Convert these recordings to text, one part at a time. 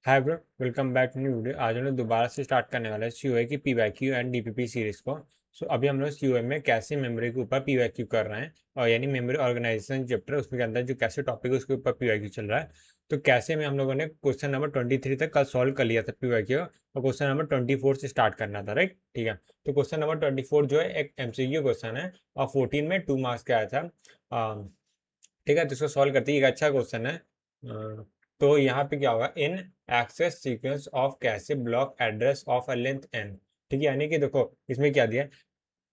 Hi bro, welcome back new video. आज हम लोग दोबारा से स्टार्ट करने वाले हैं सीओए की पीवाईक्यू एंड डीपीपी सीरीज को। अभी हम लोग सीओए में कैसे मेमोरी के ऊपर पीवाईक्यू कर रहे हैं, और यानी मेमोरी ऑर्गेनाइजेशन चैप्टर उसके अंदर जो कैसे टॉपिक है उसके ऊपर पीवाईक्यू चल रहा है। तो कैसे में हम लोगों ने क्वेश्चन नंबर 23 तक कल सॉल्व कर लिया था पीवाईक्यू, और क्वेश्चन नंबर 24 से स्टार्ट करना था, राइट? ठीक है। तो क्वेश्चन नंबर 24 जो है एक एमसीक्यू क्वेश्चन है, और 14 में 2 मार्क्स का आया था। ठीक है, तो इसको सॉल्व करते ही एक अच्छा क्वेश्चन है। तो यहाँ पे क्या होगा, in access sequence of cache block address of a length n। ठीक है, यानी कि देखो इसमें क्या दिया,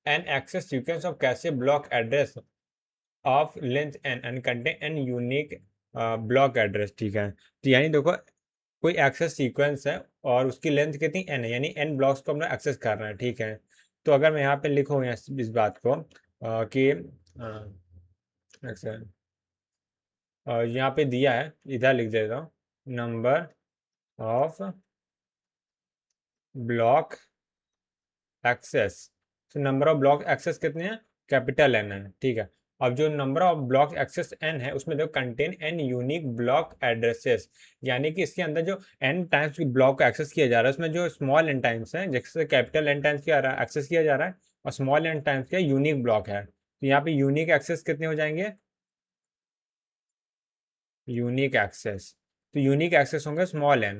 an access sequence of cache block address of length n and contain N unique block address. ठीक है, तो यानी देखो कोई एक्सेस सीक्वेंस है और उसकी लेंथ कितनी n है, यानी n ब्लॉक्स को हम लोग एक्सेस कर रहे हैं। ठीक है, तो अगर मैं यहाँ पे लिखूँ इस बात को कि यहाँ पे दिया है, इधर लिख देता हूँ, नंबर ऑफ ब्लॉक एक्सेस। तो नंबर ऑफ ब्लॉक एक्सेस कितने हैं, कैपिटल एन है। ठीक है, अब जो number of block access N है उसमें देखो contain N unique block addresses, यानी कि इसके अंदर जो एन टाइम्स ब्लॉक को एक्सेस किया जा रहा है उसमें जो स्मॉल एन टाइम्स है, जैसे कैपिटल एन टाइम्स किया रहा है एक्सेस किया जा रहा है, और स्मॉल एन टाइम्स क्या यूनिक ब्लॉक है। तो यहाँ पे यूनिक एक्सेस कितने हो जाएंगे, यूनिक एक्सेस, तो यूनिक एक्सेस होंगे स्मॉल एन,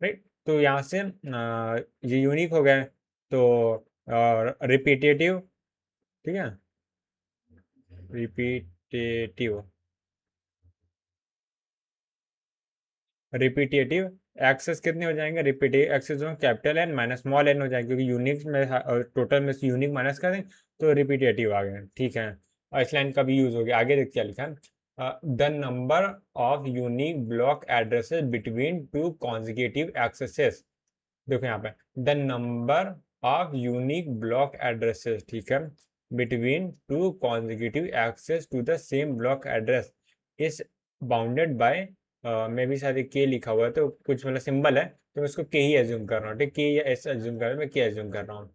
राइट? तो यहाँ से ये यूनिक हो गए, तो रिपीटेटिव, ठीक है, रिपीटेटिव रिपीटेटिव एक्सेस कितने हो जाएंगे, रिपीटेटिव एक्सेस हो capital N minus small N हो जाएंगे, क्योंकि यूनिक में टोटल में से यूनिक माइनस कर दें तो रिपीटेटिव आ गए। ठीक है, और इस लाइन का भी यूज हो गया। आगे देख क्या लिखा है, the number of unique block addresses between two consecutive accesses. देखो यहाँ पे the number of unique block addresses, ठीक है, between two consecutive access to the same block address is bounded by, मैं भी शायद के लिखा हुआ है तो कुछ मतलब सिंबल है, तो मैं उसको के ही एज्यूम कर रहा हूँ। ठीक, के या एस एज्यूम कर रहा हूँ, मैं के एज्यूम कर रहा हूँ।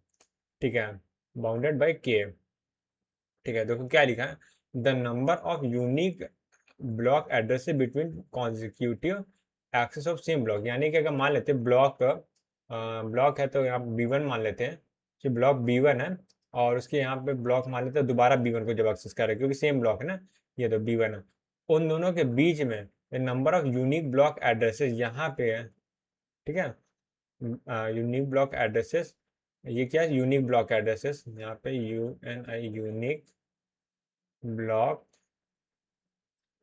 ठीक है, बाउंडेड बाय के। ठीक है, देखो क्या लिखा है, the number of unique block address between consecutive access of same block, यानी कि अगर मान लेते हैं ब्लॉक ब्लॉक है तो यहाँ B1 मान लेते हैं कि ब्लॉक B1 है, और उसके यहाँ पे ब्लॉक मान लेते हैं दोबारा B1 को जब एक्सेस कर रहे हैं, क्योंकि सेम ब्लॉक है ना, ये तो B1 है, उन दोनों के बीच में number of unique block addresses यहाँ पे है। ठीक है, यूनिक ब्लॉक एड्रेसेस, ये क्या है, यूनिक ब्लॉक एड्रेसेस, यहाँ पे UNI unique block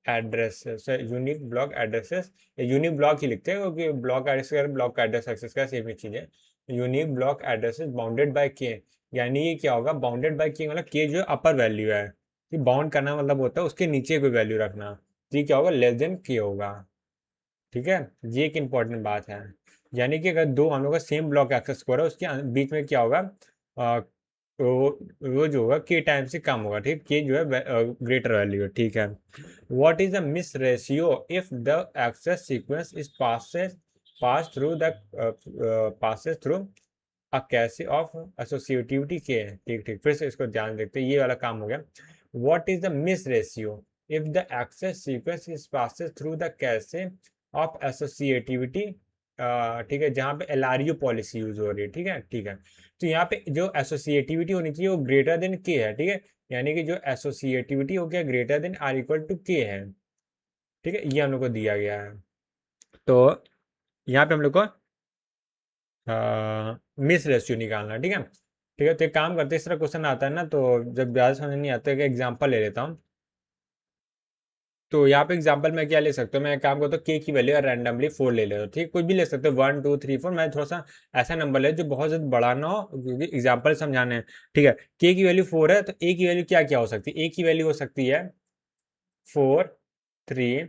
addresses, unique block addresses, unique block ही लिखते हैं क्योंकि block address block address access का सेम ही चीज है। Unique block addresses bounded by K, यानी ये क्या होगा, बाउंडेड बाय के मतलब के जो अपर वैल्यू है, कि बाउंड करना मतलब होता है उसके नीचे कोई वैल्यू रखना, तो ये क्या होगा, लेस देन के होगा। ठीक है, ये एक इंपॉर्टेंट बात है, यानी कि अगर दो हम लोग का सेम ब्लॉक एक्सेस हो रहा है उसके बीच में क्या होगा, वो जो होगा के टाइम से कम होगा। ठीक, के जो है ग्रेटर वैल्यू है। ठीक है, what is the miss ratio if the access sequence is passes through a cache of associativity के है। ठीक ठीक, फिर से इसको ध्यान देखते हैं, ये वाला काम हो गया। what is the miss ratio if the access sequence is passes through the cache of associativity, ठीक है, जहाँ पे LRU पॉलिसी यूज हो रही है। ठीक है, ठीक है, तो यहाँ पे जो एसोसिएटिविटी होनी चाहिए वो ग्रेटर देन के है। ठीक है, यानी कि जो एसोसिएटिविटी हो गया greater than or equal to K है। ठीक है, ये हम लोग को दिया गया है, तो यहाँ पे हम लोग को मिस रेशियो निकालना है। ठीक है, ठीक है, तो एक काम करते हैं, इस तरह क्वेश्चन आता है ना तो जब ज़्यादा समझ नहीं आता है, एक एग्जाम्पल ले लेता हूँ। तो यहाँ पे एग्जाम्पल मैं क्या ले सकता हूँ, मैं एक काम करता हूँ, के की वैल्यू रैंडमली 4 ले लेता हूँ। ठीक, कुछ भी ले सकते हो, 1 2 3 4, मैं थोड़ा सा ऐसा नंबर ले जो बहुत ज़्यादा बड़ा ना हो, क्योंकि एग्जाम्पल समझाने हैं। ठीक है, के की वैल्यू 4 है, तो ए की वैल्यू क्या क्या हो सकती है, ए की वैल्यू हो सकती है 4 3,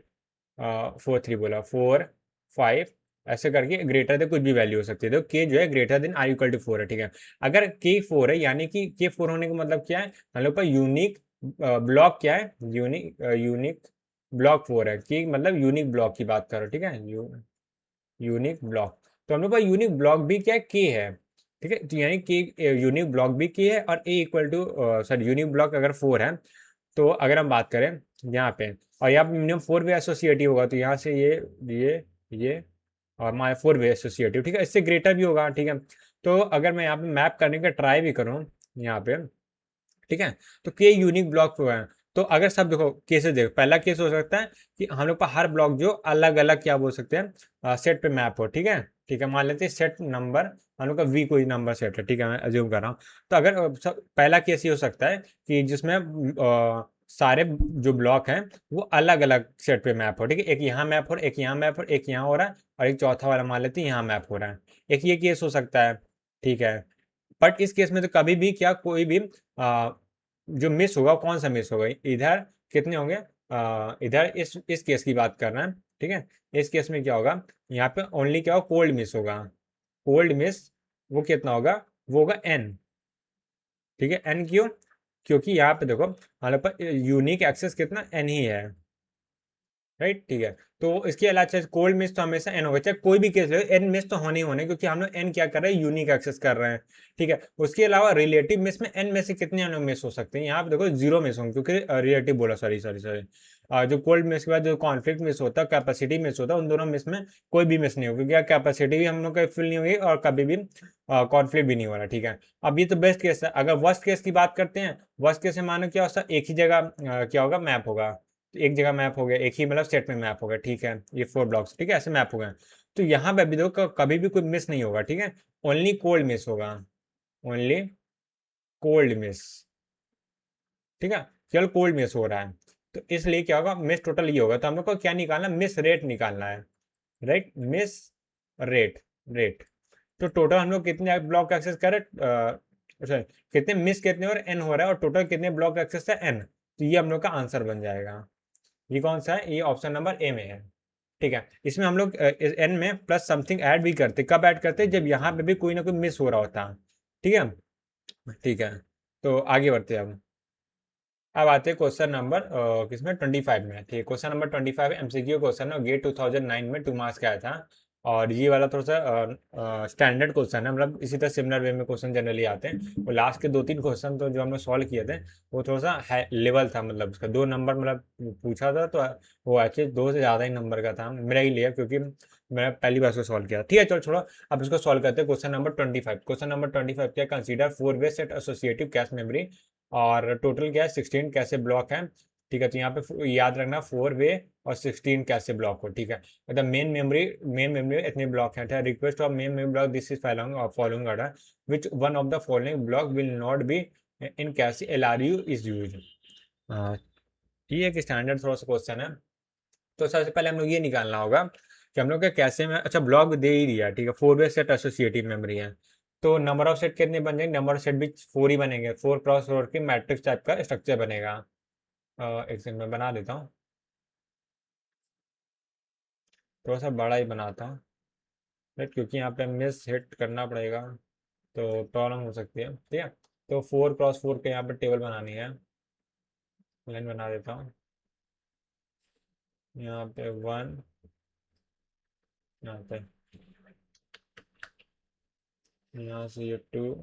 4 3 बोला, 4 5, ऐसे करके ग्रेटर देन कुछ भी वैल्यू हो सकती है। तो के जो है greater than I equal to 4 है। ठीक है, अगर के 4 है यानी कि के 4 होने का मतलब क्या है, हम लोग पर यूनिक ब्लॉक क्या है, यूनिक ब्लॉक 4 है, कि मतलब यूनिक ब्लॉक की बात करो। ठीक है, यूनिक ब्लॉक, तो हम लोग पर यूनिक ब्लॉक भी क्या है, के है। ठीक है, तो यानी कि यूनिक ब्लॉक भी के है, और A equal to sorry unique block अगर 4 है, तो अगर हम बात करें यहाँ पे, और यहाँ पे मिनिमम 4 भी एसोसिएटिव होगा, तो यहाँ से ये और हमारे 4 वे एसोसिएटिव, ठीक है, इससे ग्रेटर भी होगा, ठीक है। तो अगर मैं यहाँ पे मैप करने का ट्राई भी करूँ यहाँ पे, ठीक है, तो के यूनिक ब्लॉक हुआ है। तो अगर सब देखो केसेस देखो, पहला केस हो सकता है कि हम लोग का हर ब्लॉक जो अलग अलग क्या बोल सकते हैं सेट पे मैप हो, ठीक है, ठीक है, मान लेते हैं सेट नंबर हम लोग का वी कोई नंबर सेट है, ठीक है, मैं अज्यूम कर रहा हूँ। तो अगर पहला केस ये हो सकता है कि जिसमें सारे जो ब्लॉक हैं वो अलग अलग सेट पे मैप हो, ठीक है, एक यहाँ मैप हो रहा है, एक यहाँ मैप हो रहा है, एक यहाँ हो रहा है, और एक चौथा वाला मान लेते हैं यहाँ मैप हो रहा है। एक ये केस हो सकता है, ठीक है। बट इस केस में तो कभी भी क्या कोई भी जो मिस होगा, कौन सा मिस होगा, इधर कितने होंगे, इधर इस केस की बात कर रहे हैं, ठीक है। इस केस में क्या होगा, यहाँ पे ओनली क्या होगा, कोल्ड मिस होगा। कोल्ड मिस वो कितना होगा, वो होगा एन, ठीक है। एन क्यों, क्योंकि यहाँ पे देखो हमारे पास यूनिक एक्सेस कितना एन ही है, राइट, ठीक है। तो इसके अलावा चाहे कोल्ड मिस तो हमेशा एन होगा, चाहे कोई भी केस ले एन मिस तो होने ही होने, क्योंकि हम लोग एन क्या कर रहे हैं, यूनिक एक्सेस कर रहे हैं, ठीक है। उसके अलावा रिलेटिव मिस में एन में से कितने एन मिस हो सकते हैं, यहाँ पे देखो जीरो मिस होंगे, क्योंकि रिलेटिव बोला, सॉरी सॉरी सॉरी, जो कोल्ड मिस के बाद जो कॉन्फ्लिक्ट मिस होता है, कैपेसिटी मिस होता है, उन दोनों मिस में कोई भी मिस नहीं होगी, क्योंकि कैपेसिटी भी हम लोग का फिल नहीं हुई और कभी भी कॉन्फ्लिक्ट भी नहीं हो रहा, ठीक है। अब ये तो बेस्ट केस है। अगर वर्स्ट केस की बात करते हैं, वर्स्ट केस में मानो क्या होता है, एक ही जगह क्या होगा, मैप होगा, एक जगह मैप हो गया, एक ही मतलब सेट में मैप हो गया, ठीक है, ये 4 ब्लॉक्स, ठीक है, ऐसे मैप हो गए। तो यहाँ पे अभी देखो कभी भी कोई मिस नहीं होगा, ठीक है, ओनली कोल्ड मिस होगा, ओनली कोल्ड मिस, ठीक है, केवल कोल्ड मिस हो रहा है। तो इसलिए क्या होगा, मिस टोटल ये होगा, तो हम लोग को क्या निकालना, मिस रेट निकालना है, राइट, मिस रेट, रेट। तो टोटल हम लोग कितने ब्लॉक एक्सेस कर रहे, सॉरी, कितने मिस कितने और एन हो रहा है, और टोटल कितने ब्लॉक एक्सेस है एन, तो ये हम लोग का आंसर बन जाएगा। ये कौन सा है, ये ऑप्शन नंबर ए में है, ठीक है। इसमें हम लोग एन में प्लस समथिंग ऐड भी करते, कब ऐड करते, जब यहाँ पे भी कोई ना कोई मिस हो रहा होता, ठीक है, ठीक है। तो आगे बढ़ते हैं अब आते हैं क्वेश्चन नंबर किसमें 25 में, ठीक है, क्वेश्चन नंबर 25 एमसीक्यू क्वेश्चन है, गेट 2009 में 2 मार्क्स का आया था। और ये वाला थोड़ा सा स्टैंडर्ड क्वेश्चन है, मतलब इसी तरह सिमिलर वे में क्वेश्चन जनरली आते हैं। और लास्ट के 2-3 क्वेश्चन तो जो हमने सॉल्व किए थे वो थोड़ा सा हाई लेवल था, मतलब उसका 2 नंबर मतलब पूछा था, तो वो एक्चुअली 2 से ज़्यादा ही नंबर का था, मेरा ही लिया क्योंकि मैं पहली बार उसको सॉल्व किया, ठीक है, चलो छोड़ो। अब इसको सॉल्व करते हैं। क्वेश्चन नंबर 25, क्वेश्चन नंबर 25 क्या, कंसीडर 4 वे सेट एसोसिएटिव कैश मेमोरी, और टोटल क्या है 16 कैसे ब्लॉक है, ठीक है। तो यहाँ पे याद रखना 4 वे और 16 कैसे ब्लॉक हो, ठीक है। मतलब मेन मेमोरी इतने ब्लॉक हैं, request of main memory block this is following order which one of the following block will not be in कैसे LRU इज यूज। ये एक स्टैंडर्ड थोड़ा सा क्वेश्चन है। तो सबसे पहले हम लोग ये निकालना होगा कि हम लोग के कैसे में, अच्छा ब्लॉक दे ही दिया, ठीक है, 4 वे सेट एसोसिएटिव मेमोरी है। तो नंबर ऑफ सेट कितने बन जाएंगे, नंबर ऑफ सेट भी 4 ही बनेंगे, 4x4 की मैट्रिक्स टाइप का स्ट्रक्चर बनेगा। एक सेकंड में बना देता हूँ, थोड़ा सा बड़ा ही बनाता हूँ, राइट, क्योंकि यहाँ पे मिस हिट करना पड़ेगा तो प्रॉब्लम हो सकती है, ठीक है। तो 4x4 के यहाँ पे टेबल बनानी है, लाइन बना देता हूँ, यहाँ पे 1, यहाँ पे, यहाँ से ये 2,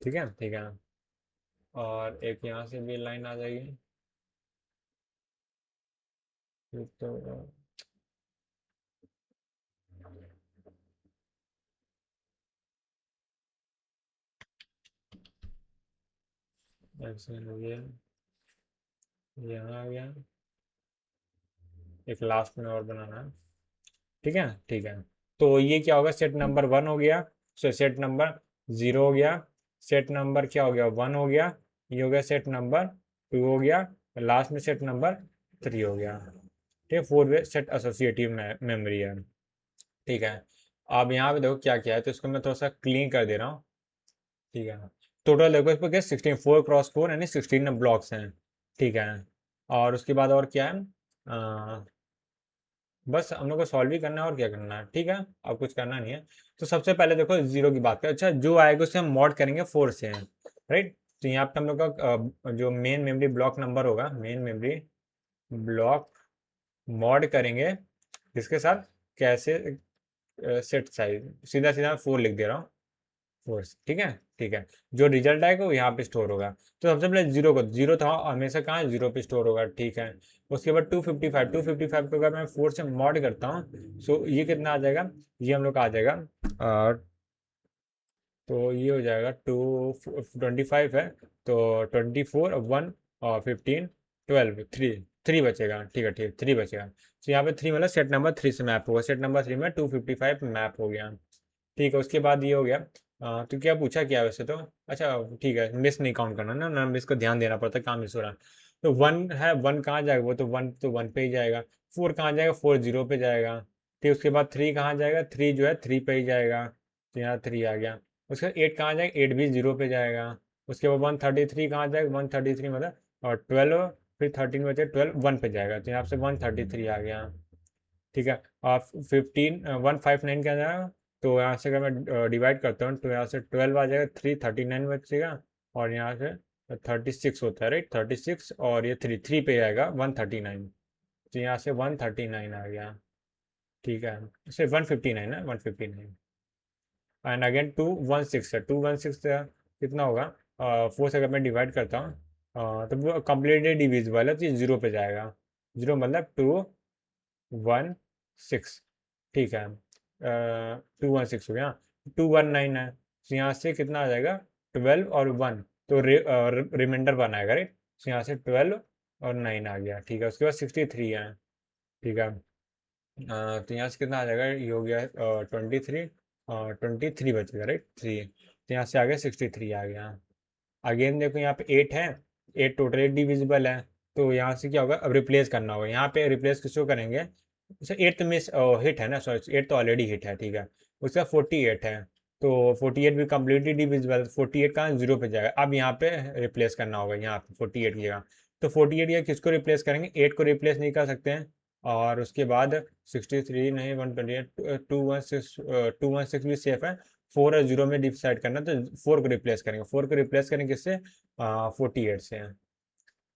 ठीक है, ठीक है। और एक यहाँ से भी लाइन आ जाएगी, फिर तो ऐसे हो गया, यहाँ आ गया, एक लास्ट में और बनाना है, ठीक है, ठीक है। तो ये क्या होगा, सेट नंबर 1 हो गया, सेट नंबर 0 हो गया, सेट नंबर क्या हो गया 1 हो गया, ये हो गया सेट नंबर 2 हो गया, लास्ट में सेट नंबर 3 हो गया, ठीक है। 4 वे सेट एसोसिएटिव मेमोरी है, ठीक है। अब यहाँ पे देखो क्या क्या है, तो इसको मैं थोड़ा सा क्लीन कर दे रहा हूँ, ठीक है। टोटल देखो इस पर क्या 16 4x4 यानी 16 ब्लॉक्स हैं, ठीक है। और उसके बाद और क्या है, बस हम लोग को सॉल्व ही करना है, और क्या करना है, ठीक है, अब कुछ करना नहीं है। तो सबसे पहले देखो जीरो की बात करें, अच्छा जो आएगा उसे हम मॉड करेंगे 4 से, राइट। तो यहाँ पे हम लोग का जो मेन मेमोरी ब्लॉक नंबर होगा, मेन मेमोरी ब्लॉक मॉड करेंगे किसके साथ, कैसे सेट साइज, सीधा सीधा 4 लिख दे रहा हूँ, फोर्स, ठीक है, ठीक है। जो रिजल्ट आएगा वो यहाँ पे स्टोर होगा। तो सबसे पहले जीरो को, जीरो था हमेशा कहाँ जीरो पे स्टोर होगा, ठीक है। उसके बाद 255, 255 को अगर मैं 4 से मॉड करता हूँ, सो ये कितना आ जाएगा, ये हम लोग का आ जाएगा, तो ये हो जाएगा 25 है, तो 24 1 और 15 12 3, 3 बचेगा, ठीक है, ठीक, 3 बचेगा। तो यहाँ पे 3 मतलब सेट नंबर 3 से मैप होगा, सेट नंबर 3 में 255 मैप हो गया, ठीक है। उसके बाद ये हो गया। तो क्या पूछा क्या वैसे तो, अच्छा ठीक है, मिस नहीं काउंट करना ना ना, मिस को ध्यान देना पड़ता है, कहाँ मिस हो रहा है। तो वन है, वन कहाँ जाएगा, वो तो वन पे ही जाएगा। फोर कहाँ जाएगा, फोर जीरो पे जाएगा, ठीक। उसके बाद थ्री कहाँ जाएगा, थ्री जो है थ्री पे ही जाएगा, तो यहाँ थ्री आ गया। उसके बाद एट कहाँ जाएगा, एट भी जीरो पे जाएगा। उसके बाद 133 कहाँ जाएगा, 133 मतलब, और 12, फिर 13 बचे, 12 वन पे जाएगा, तो यहाँ से 133 आ गया, ठीक है। और 159 क्या जाएगा, तो यहाँ से अगर मैं डिवाइड करता हूँ तो यहाँ से 12 आ जाएगा, 339 बचेगा, और यहाँ से 36 होता है, राइट, 36, और ये थ्री थ्री पे आएगा 139, तो यहाँ से 139 आ गया, ठीक है। सिर्फ 159 है, 159। एंड अगेन 216 है, 216 कितना होगा, फोर से अगर मैं डिवाइड करता हूँ, तो वो कम्प्लीटली डिविजिबल है, तो ये जीरो पे जाएगा, जीरो मतलब 216, ठीक है। 216 हो गया। 219 है, तो यहाँ से कितना आ जाएगा, 12 और 1, तो रिमाइंडर 1 आएगा, राइट। तो यहाँ से 12 और 9 आ गया, ठीक है। उसके बाद 63 है, ठीक है। तो यहाँ से कितना आ जाएगा, ये हो गया 23, 23 बचेगा, राइट, थ्री, तो यहाँ से आ गया 63 आ गया। अगेन देखो यहाँ पे 8 है, 8 टोटली डिविजिबल है, तो यहाँ से क्या होगा, अब रिप्लेस करना होगा, यहाँ पे रिप्लेस किसको करेंगे, जैसे 8 मिस हिट है ना, सॉरी 8 तो ऑलरेडी हिट है, ठीक है। उसका 48 है, तो 48 भी कम्प्लीटली डिविजिबल, 48 कहाँ जीरो पे जाएगा, अब यहाँ पे रिप्लेस करना होगा, यहाँ पे 48 की जगह। तो 48 या किसको रिप्लेस करेंगे, 8 को रिप्लेस नहीं कर सकते हैं, और उसके बाद 63 नहीं, 128, 216 भी सेफ है। फोर और जीरो में डिसाइड करना, तो फोर को रिप्लेस करेंगे, फोर को रिप्लेस करेंगे किससे, 48 से,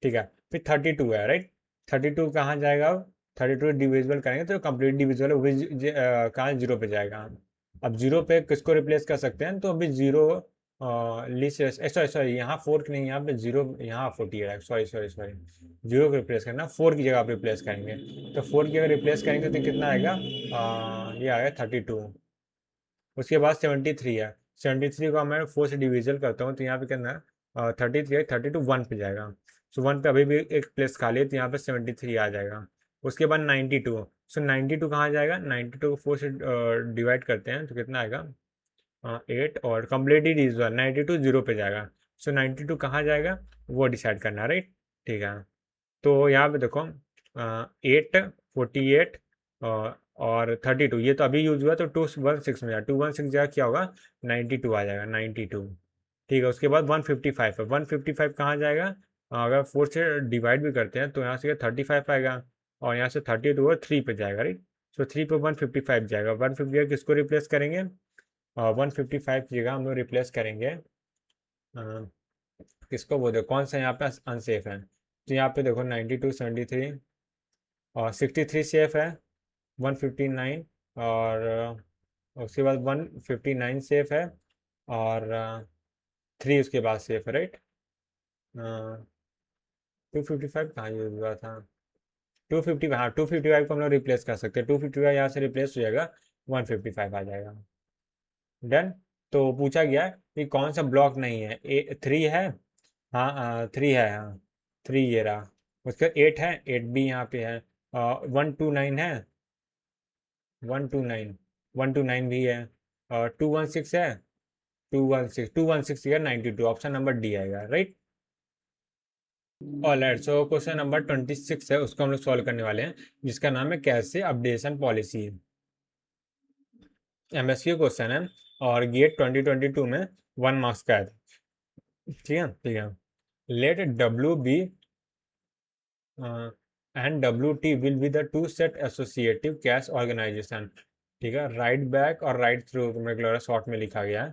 ठीक है। फिर 32 है, राइट, 32 कहाँ जाएगा, अब 32 डिविजिबल करेंगे तो कंप्लीट डिविजिबल वो भी कहाँ जीरो पे जाएगा। अब जीरो पे किसको रिप्लेस कर सकते हैं, तो अभी जीरो सॉरी सॉरी, यहाँ फोर की नहीं, यहाँ पे जीरो, यहाँ 48 है, सॉरी सॉरी सॉरी, जीरो को रिप्लेस करना, फोर की जगह आप रिप्लेस करेंगे, तो फोर की जगह रिप्लेस करेंगे तो कितना आएगा, ये आएगा 32। उसके बाद 73 है, 73 को मैं फोर से डिविजल करता हूँ, तो यहाँ पे कितना है, 33 है, 32 वन पे जाएगा, सो वन पे अभी भी एक प्लेस खाली है, तो यहाँ पे 73 आ जाएगा। उसके बाद 92, सो 92 कहाँ जाएगा, 92 को फोर से डिवाइड करते हैं तो कितना आएगा, 8, और कम्प्लीटली डिविजिबल 92 जीरो पे जाएगा, सो 92 कहाँ जाएगा, वो डिसाइड करना, राइट, ठीक है। तो यहाँ पे देखो, 8, 48 और 32, ये तो अभी यूज हुआ, तो 216 में जाएगा, 216 जगह क्या होगा, 92 आ जाएगा, 92, ठीक है। उसके बाद 155 है, 155 कहाँ जाएगा, अगर फोर से डिवाइड भी करते हैं तो यहाँ से 35 आएगा, और यहाँ से 32 और थ्री पे जाएगा, राइट। सो थ्री पे 155 जाएगा, 155 किसको रिप्लेस करेंगे, 155 की जगह हम लोग रिप्लेस करेंगे, किसको, वो देखो कौन सा यहाँ पे अनसेफ है, तो यहाँ पे देखो 92, 73 और 63 सेफ है, 159, और उसके बाद 159 सेफ है, और थ्री उसके बाद सेफ है, राइट। 255 कहाँ यूज हुआ था, 250, हाँ 255 को हम लोग रिप्लेस कर सकते हैं, 255 यहाँ से रिप्लेस हो जाएगा, 155 आ जाएगा, डन। तो पूछा गया कि कौन सा ब्लॉक नहीं है, थ्री है, हाँ थ्री है, हाँ थ्री ये रहा। उसका एट है, एट भी यहाँ पे है, 129 है, 129, 129 भी है, और 216 है, 216 या 92, ऑप्शन नंबर डी आएगा, right. Alright, so question number 26 है, उसको हम लोग सॉल्व करने वाले हैं, जिसका नाम है कैसे अपडेशन पॉलिसी, एमएसक्यू क्वेश्चन है, और गेट 2022 में 1 मार्क्स का है, ठीक है, ठीक है। Let W B and W T will be the two set associative cache organization, ठीक है। राइट बैक और राइट थ्रू मेरे को लग रहा है शॉर्ट में लिखा गया है,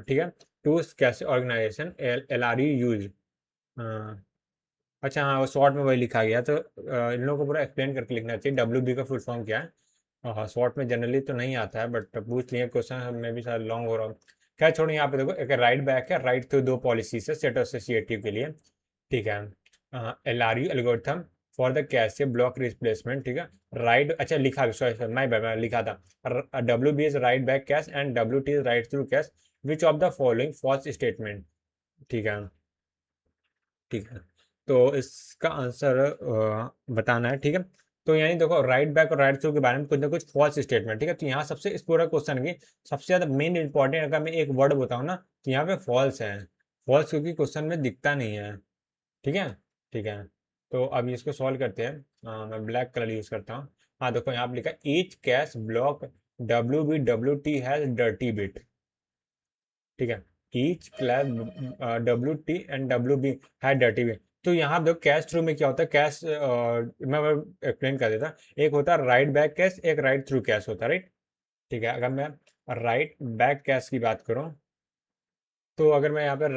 ठीक है। Two cache organization L R U use, अच्छा हाँ, वो शॉर्ट में वही लिखा गया, तो इन लोगों को पूरा एक्सप्लेन करके लिखना चाहिए, डब्ल्यू बी का फुल फॉर्म क्या है, हाँ शॉर्ट में जनरली तो नहीं आता है, बट पूछ लिए क्वेश्चन में भी शायद लॉन्ग हो रहा हो, क्या छोड़ो, यहाँ पे देखो एक राइट बैक है, राइट थ्रू दो पॉलिसीज है सेट एसोसिएटिव के लिए, ठीक है। LRU algorithm for the cache block replacement, ठीक है। राइट, अच्छा लिखा भी, सॉरी सॉरी मैं लिखा था, WB is write back cache and WT is write through cache, which of the following false statement, ठीक है। ठीक है, तो इसका आंसर बताना है, ठीक है। तो यानी देखो राइट बैक और राइट थ्रू के बारे में कुछ ना कुछ फॉल्स स्टेटमेंट, ठीक है। तो यहाँ सबसे इस पूरा क्वेश्चन की सबसे ज़्यादा मेन इंपॉर्टेंट अगर मैं एक वर्ड बताऊँ ना, तो यहाँ पे फॉल्स है। फॉल्स क्योंकि क्वेश्चन में दिखता नहीं है, ठीक है। ठीक है, तो अब इसको सॉल्व करते हैं। मैं ब्लैक कलर यूज़ करता हूँ। हाँ देखो, यहाँ पे लिखा each cash block WBWT has dirty bit, ठीक है। Each class WT and WB है डर्टी बिट। तो यहाँ देखो कैश थ्रू में क्या होता है, कैश मैं एक्सप्लेन कर देता। एक होता है राइट बैक कैश, एक राइट थ्रू कैश होता है, राइट। ठीक है, अगर मैं राइट बैक कैश की बात करूँ, तो अगर मैं यहाँ पे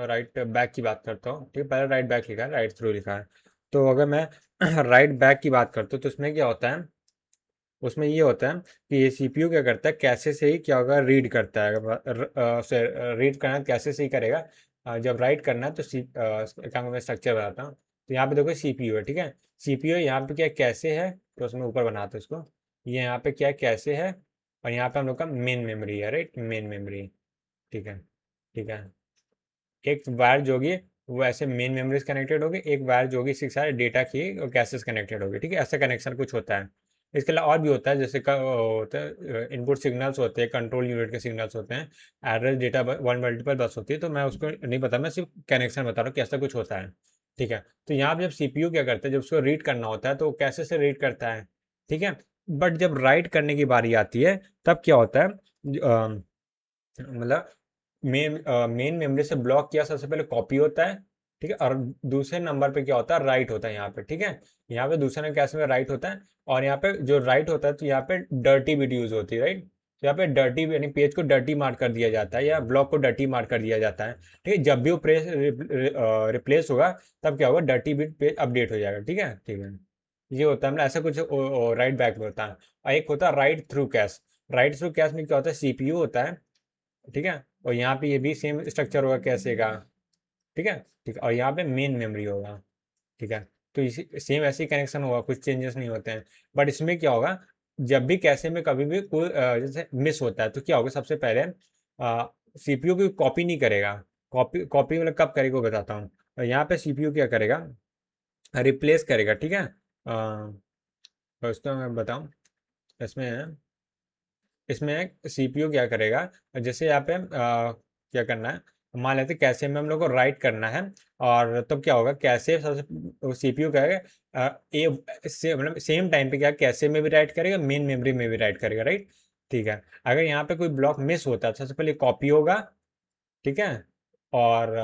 राइट बैक की बात करता हूँ, ठीक है। पहले राइट बैक लिखा है, राइट थ्रू लिखा है। तो अगर मैं राइट बैक की बात करता हूँ, तो उसमें क्या होता है, उसमें ये होता है कि ये CPU क्या करता है, कैसे से ही क्या होगा, रीड करता है। रीड करना कैसे से ही करेगा, जब राइट करना है तो का मैं स्ट्रक्चर बनाता हूँ। तो यहाँ पे देखो CPU है, ठीक है। CPU यहाँ पे क्या कैसे है, तो उसमें ऊपर बनाते हैं उसको। ये यहाँ पे क्या कैसे है, और यहाँ पे हम लोग का मेन मेमोरी है, राइट, मेन मेमोरी, ठीक है। ठीक है, एक वायर जो होगी वो ऐसे मेन मेमोरी से कनेक्टेड होगी, एक वायर जो होगी इसके सारे डेटा की कैसेस कनेक्टेड होगी, ठीक है। ऐसा कनेक्शन कुछ होता है। इसके अलावा और भी होता है, जैसे होता है इनपुट सिग्नल्स होते हैं, कंट्रोल यूनिट के सिग्नल्स होते हैं, एड्रेस डेटा वन मल्टीपल बस होती है। तो मैं उसको नहीं पता, मैं सिर्फ कनेक्शन बता रहा हूँ कि ऐसा कुछ होता है, ठीक है। तो यहाँ पे जब CPU क्या करता है, जब उसको रीड करना होता है तो वो कैसे से रीड करता है, ठीक है। बट जब राइट करने की बारी आती है, तब क्या होता है, मतलब मेन मेमोरी से ब्लॉक किया सबसे पहले कॉपी होता है, ठीक है। और दूसरे नंबर पे क्या होता है, राइट होता है यहाँ पे, ठीक है। यहाँ पे दूसरे नंबर कैसे में राइट होता है, और यहाँ पे जो राइट होता है तो यहाँ पे डर्टी बिट यूज होती है, राइट। तो यहाँ पे डर्टी यानी पेज को डर्टी मार्क कर दिया जाता है, या ब्लॉक को डर्टी मार्क कर दिया जाता है, ठीक है। जब भी वो रिप्लेस होगा, तब क्या होगा, डर्टी बिट पेज अपडेट हो जाएगा, ठीक है। ठीक है, ये होता है, मतलब ऐसा कुछ राइट बैक में होता है। और एक होता है right through cash. Right through cash में क्या होता है, CPU होता है, ठीक है। और यहाँ पे ये भी सेम स्ट्रक्चर होगा कैसे का, ठीक है। ठीक है, और यहाँ पे मेन मेमोरी होगा, ठीक है। तो इसी सेम ऐसे ही कनेक्शन होगा, कुछ चेंजेस नहीं होते हैं। बट इसमें क्या होगा, जब भी कैसे में कभी भी कोई जैसे मिस होता है, तो क्या होगा, सबसे पहले CPU की कॉपी नहीं करेगा। कॉपी कॉपी मतलब कब करेगा वो बताता हूँ। यहाँ पे CPU क्या करेगा, रिप्लेस करेगा, ठीक है। तो इसको मैं बताऊँ, इसमें इसमें CPU क्या करेगा, जैसे यहाँ पे क्या करना है, मान लेते कैसे में हम लोग को राइट करना है, और तब क्या होगा, कैसे सबसे CPU करेगा ए से मतलब सेम टाइम पे क्या कैसे में भी राइट करेगा, मेन मेमोरी में भी राइट करेगा, राइट। ठीक है, अगर यहाँ पे कोई ब्लॉक मिस होता है, सबसे पहले कॉपी होगा, ठीक है। और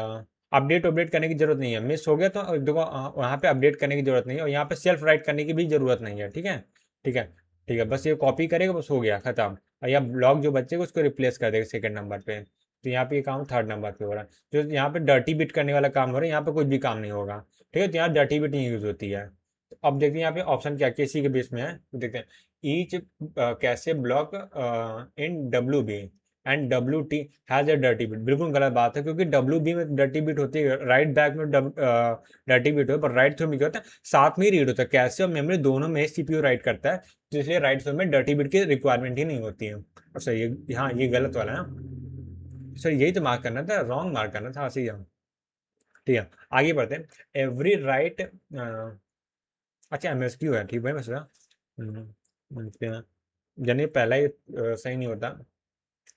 अपडेट अपडेट करने की जरूरत नहीं है, मिस हो गया तो देखो वहाँ पे अपडेट करने की जरूरत नहीं है, और यहाँ पे सेल्फ राइट करने की भी जरूरत नहीं है, ठीक है। ठीक है। ठीक है, बस ये कॉपी करेगा, बस हो गया खत्म। और यहाँ ब्लॉक जो बचेगा उसको रिप्लेस कर देगा सेकंड नंबर पे। तो यहाँ पे ये काम थर्ड नंबर पे हो रहा है। जो यहाँ पे डर्टी बिट करने वाला काम हो रहा है, यहाँ पे कुछ भी काम नहीं होगा, ठीक है। तो यहाँ डर्टी बिट नहीं यूज होती है। तो अब देखते हैं यहाँ पे ऑप्शन क्या किसी के बेस में है, तो देखते हैं। ईच कैसे block in WB and WT has a dirty bit, बिल्कुल गलत बात है, क्योंकि WB में डर्टी बिट होती है, राइट बैक में डर्टी बिट हो, पर राइट थ्रू में क्या होता है, साथ में ही रीड होता है, कैसे और मेमोरी दोनों में CPU राइट करता है, तो इसलिए राइट थ्रू में डर्टी बिट की रिक्वायरमेंट ही नहीं होती है। और सही है, हाँ ये गलत वाला है ना। सर यही तो मार्क करना था, रॉन्ग मार्क करना था, सही है। ठीक है, आगे बढ़ते हैं। एवरी राइट, अच्छा MSQ है, ठीक है मैं सोचा यानी पहला ही सही नहीं होता,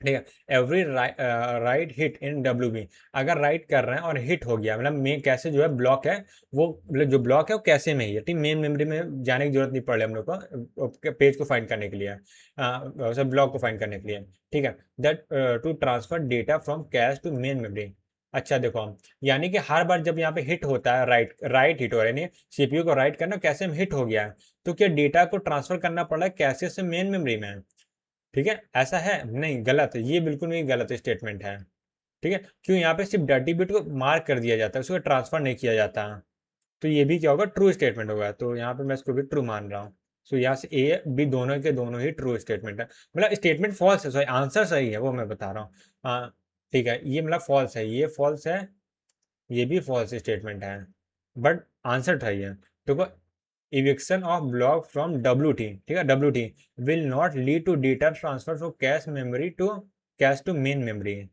ठीक है। Every right hit in WB, अगर राइट कर रहे हैं और हिट हो गया, मतलब मेन कैसे जो है ब्लॉक है, वो मतलब जो ब्लॉक है वो कैसे में ही है, ठीक। मेन मेमोरी में जाने की जरूरत नहीं पड़ रही हम लोग को पेज को फाइंड करने के लिए, सब ब्लॉक को फाइंड करने के लिए, ठीक है। That to transfer data from cache to main memory. अच्छा देखो हम, यानी कि हर बार जब यहाँ पे हिट होता है, राइट राइट हिट हो रहा है, यानी CPU को राइट करना, कैसे में हिट हो गया है, तो क्या डेटा को ट्रांसफर करना पड़ रहा है कैसे से मेन मेमोरी में, ठीक है। ऐसा है नहीं, गलत है, ये बिल्कुल नहीं, गलत स्टेटमेंट है, ठीक है। क्यों, यहाँ पे सिर्फ डर्टी बिट को मार्क कर दिया जाता है, उसको ट्रांसफर नहीं किया जाता। तो ये भी क्या होगा, ट्रू स्टेटमेंट होगा, तो यहाँ पे मैं इसको भी ट्रू मान रहा हूँ। सो यहाँ से ए बी दोनों के दोनों ही ट्रू स्टेटमेंट है, मतलब स्टेटमेंट फॉल्स है, सॉरी आंसर सही है वो मैं बता रहा हूँ। हाँ ठीक है, ये मतलब फॉल्स है, ये फॉल्स है, ये भी फॉल्स स्टेटमेंट है, बट आंसर सही है। देखो eviction of block from WT, ठीक है, WT will not lead to data transfer from cache memory to cache to main memory,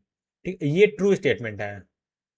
ठीक, ये ट्रू स्टेटमेंट है।